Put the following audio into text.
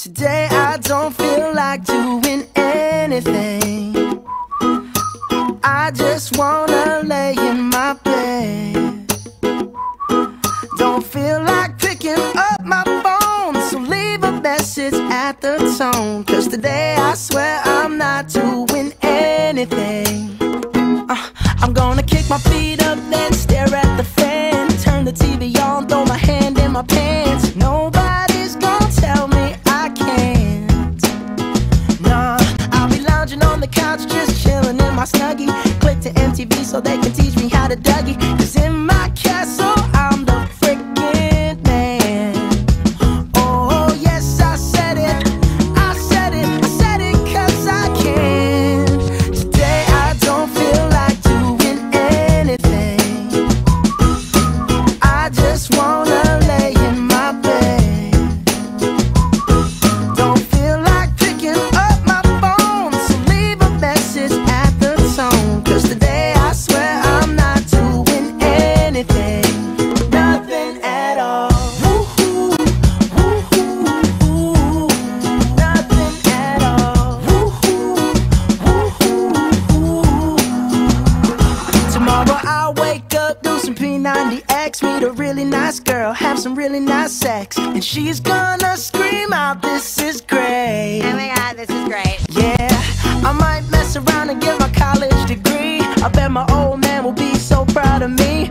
Today I don't feel like doing anything. I just wanna lay in my bed. Don't feel like picking up my phone, so leave a message at the tone. 'Cause today I swear I'm not doing anything. I'm gonna kick my feet up, then stare at the fan. Turn the TV on, throw my hand in my pants. Nobody's gonna tell me I can't. Nah, I'll be lounging on the couch, just chilling in my Snuggie. Click to MTV so they can teach me how to Dougie. 'Cause in my castle, I'm the freaking man. Oh yes, I said it, I said it, I said it 'cause I can. Today I don't feel like doing anything. I just wanna lay in my bed. Don't feel like picking up my phone, so leave a message at the tone. 'Cause today I swear I'm not doing anything. Nothing at all. Woo-hoo, woo-hoo, nothing at all. Woo-hoo, woo-hoo. Tomorrow I'll wake up, do some P90X, meet a really nice girl, have some really nice sex, and she's gonna scream out, "This is great." Oh my god, this is great. Yeah, I might mess around and get my college degree. I bet my old man will be so proud of me.